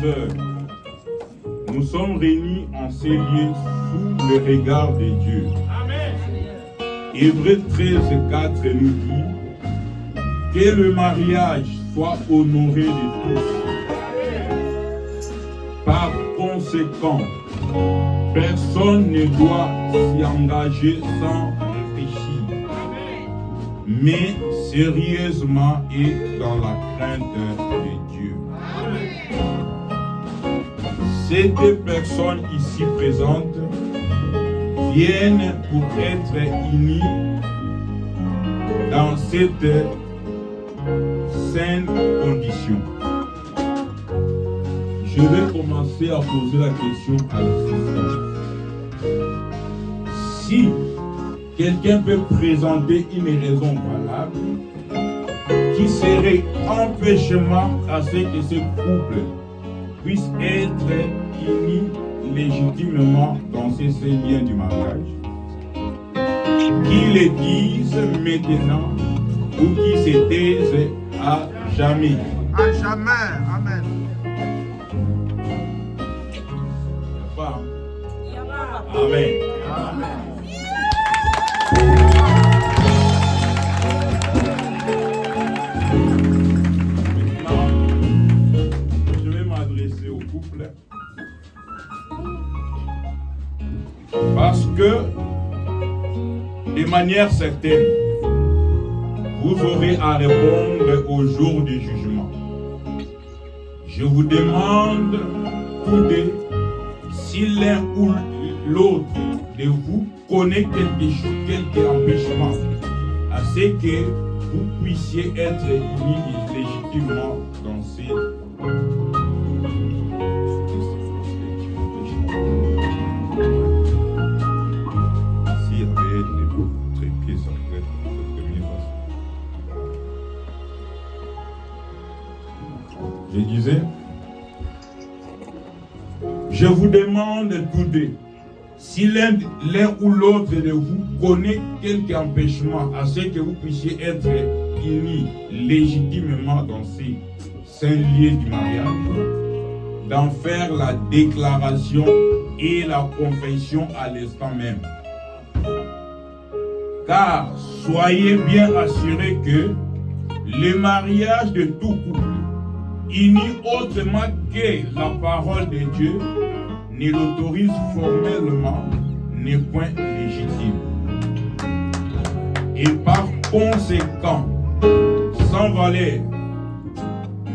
Sœurs, nous sommes réunis en ces lieux sous le regard de Dieu. Amen. Hébreux 13:4 nous dit que le mariage soit honoré de tous. Par conséquent, personne ne doit s'y engager sans réfléchir, mais sérieusement et dans la crainte de Dieu. Ces deux personnes ici présentes viennent pour être unies dans cette sainte condition. Je vais commencer à poser la question à l'assistant. Si quelqu'un peut présenter une raison valable qui serait empêchement à ce que ce couple puisse être unis légitimement dans ces liens du mariage, qu'ils le disent maintenant ou qu'ils se taisent à jamais. À jamais. Amen. Amen. Amen. Maintenant, je vais m'adresser au couple parce que de manière certaine, vous aurez à répondre au jour du jugement. Je vous demande tous deux si l'un ou l'autre de vous connaît quelque chose, quelque empêchement à ce que vous puissiez être unis légitimement dans ces s'il y avait des trépieds, ça pourrait être mieux. Je disais, je vous demande tous deux, si l'un ou l'autre de vous connaît quelque empêchement à ce que vous puissiez être unis légitimement dans ces saints lieux du mariage, d'en faire la déclaration et la confession à l'instant même. Car soyez bien assurés que le mariage de tout couple, uni autrement que la parole de Dieu, ne l'autorise formellement, n'est point légitime. Et par conséquent, sans valeur,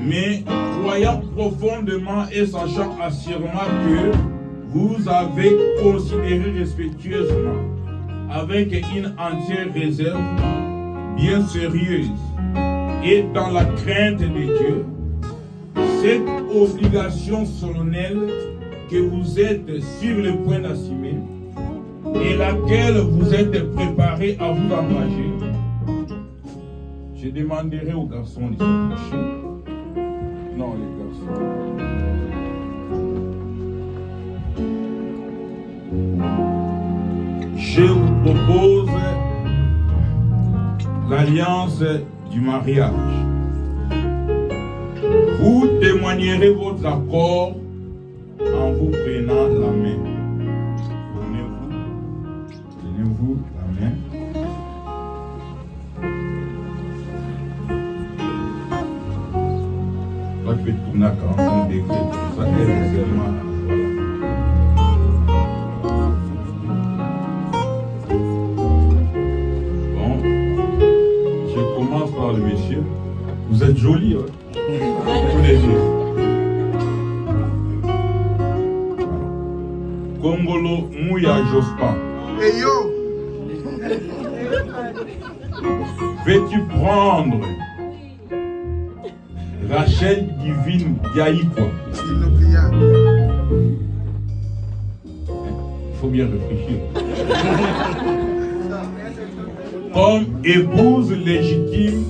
mais croyant profondément et sachant assurément que vous avez considéré respectueusement, avec une entière réserve, bien sérieuse, et dans la crainte de Dieu, cette obligation solennelle que vous êtes sur le point d'assumer et laquelle vous êtes préparé à vous engager, je demanderai aux garçons de s'approcher. Non, les garçons. Je vous propose l'alliance du mariage. Vous témoignerez votre accord en vous prenant la main. Tenez-vous la main. Toi, tu peux tourner à 45 degrés. Ça, elle est seulement. Bon. Je commence par le monsieur. Vous êtes joli, hein? Tous les deux. Kongolo Mouya Jospa. Et yo. Veux-tu prendre Rachel Divine Diaïkwa? Il faut bien réfléchir. Comme épouse légitime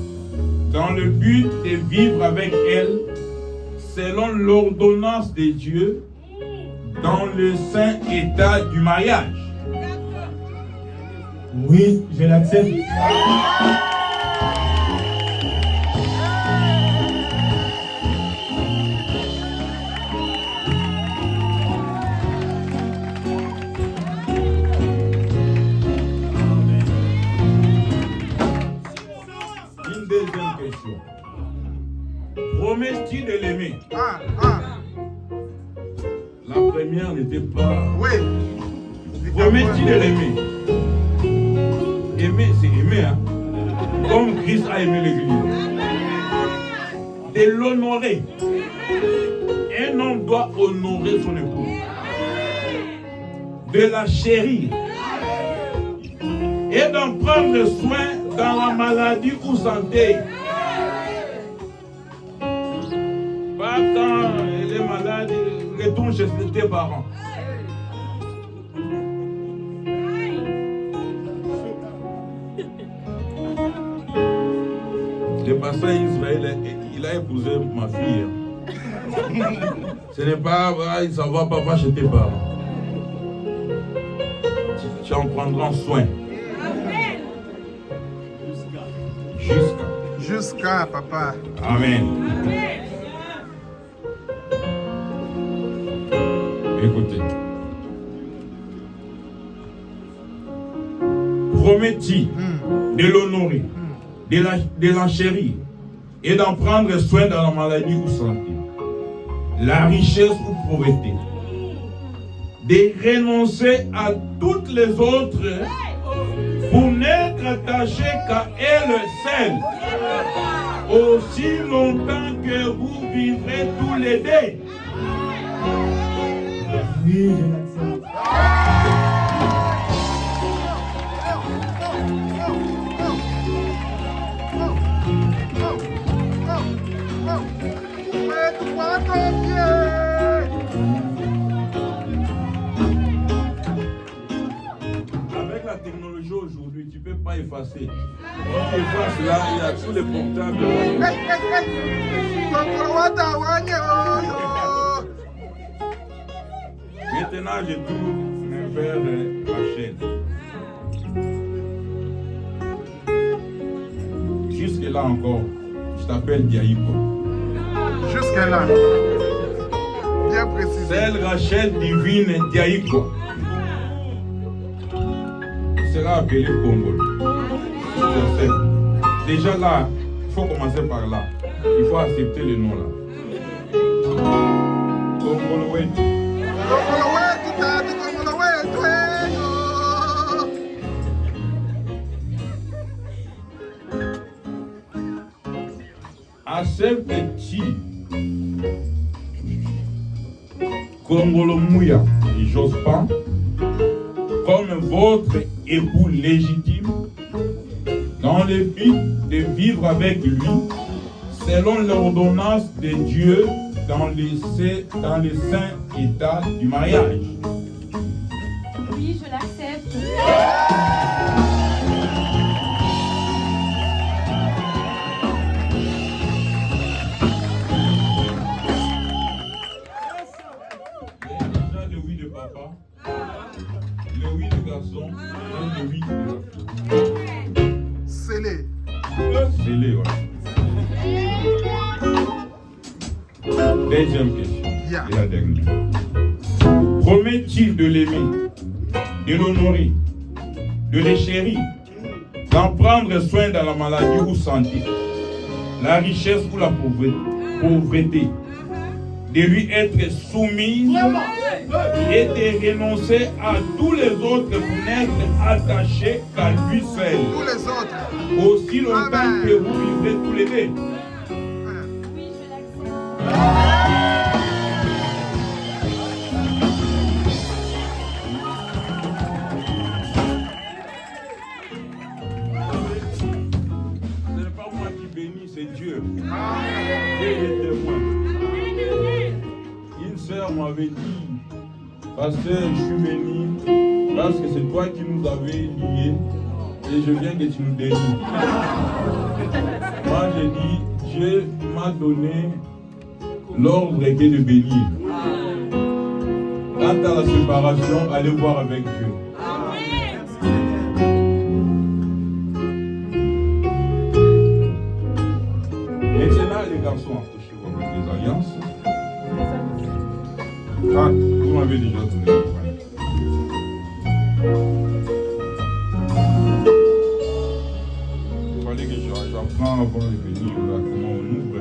dans le but de vivre avec elle selon l'ordonnance de Dieu dans le saint état du mariage. Oui, je l'accepte. La première n'était pas... Oui. Promet-il de l'aimer? Aimer, c'est aimer, hein? Comme Christ a aimé l'Église. De l'honorer. Un homme doit honorer son épouse. De la chérir. Et d'en prendre soin dans la maladie ou santé. Pas quand elle est malade, retourne chez tes parents. Le pasteur Israël, il a épousé ma fille. Ce n'est pas, ça va pas chez tes parents. Tu en prendras soin. Jusqu'à papa. Amen. Écoutez. Promet-il de l'honorer, de l'enchérir et d'en prendre soin dans la maladie ou santé, la richesse ou pauvreté, de renoncer à toutes les autres pour n'être attaché qu'à elle seule, aussi longtemps que vous vivrez tous les deux. Oui, je l'accepte. Avec la technologie aujourd'hui, tu ne peux pas effacer. Tu effaces là, il y a tous les portables. Maintenant, je tourne vers Rachel. Jusque-là encore, je t'appelle Diaïko. Jusque-là. Bien précisé. Celle Rachel divine Diaïko sera appelée Congo. Déjà là, il faut commencer par là. Il faut accepter le nom là. Congo, oui. Accepte-t-il Kongolo Mouya et Jospin comme votre époux légitime dans le but de vivre avec lui selon l'ordonnance de Dieu dans les saints états du mariage? Oui, je l'accepte. Le oui de papa, le oui de garçon, et le oui de la fille. Scellé. Scellé, ouais. Deuxième question. Yeah. Et la dernière. Promet-il de l'aimer, de l'honorer, de le chérir, d'en prendre soin dans la maladie ou santé, la richesse ou la pauvreté, de lui être soumise et de renoncer à tous les autres pour n'être attaché qu'à lui seul, Tous les autres. aussi longtemps que vous vivrez tous les deux? Oui, je l'accepte. Ce n'est pas moi qui bénis, c'est Dieu. Dieu est témoin. Une sœur m'avait dit, pasteur, je suis béni parce que c'est toi qui nous avais liés et je viens que tu nous délivres. Moi j'ai dit, Dieu m'a donné l'ordre que de bénir. Quant à la séparation, allez voir avec Dieu. Maintenant, les garçons, approchez-vous avec les alliances. Ah, vous m'avez déjà donné le point. Il fallait que j'apprends avant de venir là, comment on ouvre.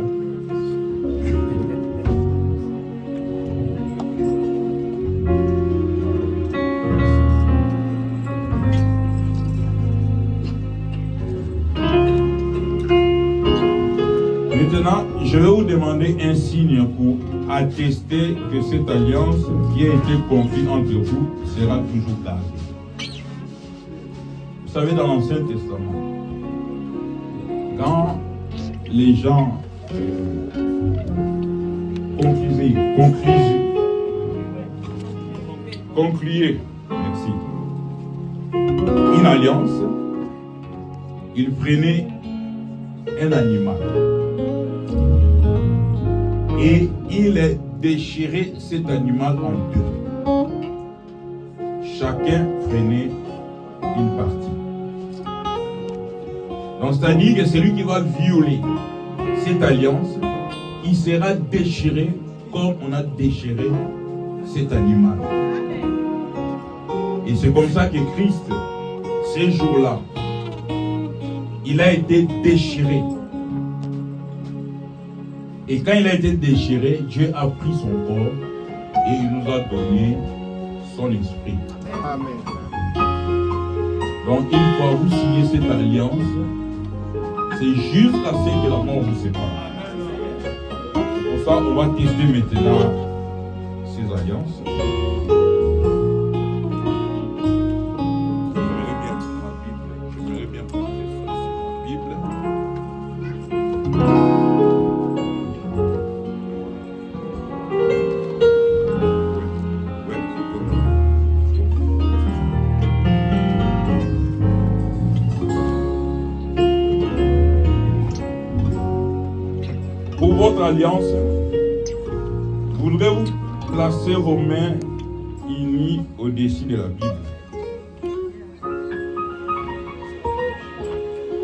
un signe pour attester que cette alliance qui a été confiée entre vous sera toujours gardée. Vous savez, dans l'Ancien Testament, quand les gens concluaient une alliance, ils prenaient un animal et ils déchiraient cet animal en deux. Chacun prenait une partie. Donc c'est-à-dire que celui qui va violer cette alliance, il sera déchiré comme on a déchiré cet animal. Et c'est comme ça que Christ, ces jours-là, il a été déchiré. Et quand il a été déchiré, Dieu a pris son corps et il nous a donné son esprit. Amen. Donc une fois vous signez cette alliance, c'est jusqu'à ce que la mort vous sépare. Pour ça, on va tester maintenant ces alliances. J'aimerais bien prendre ma Bible. Pour votre alliance, voudrez-vous placer vos mains unies au-dessus de la Bible?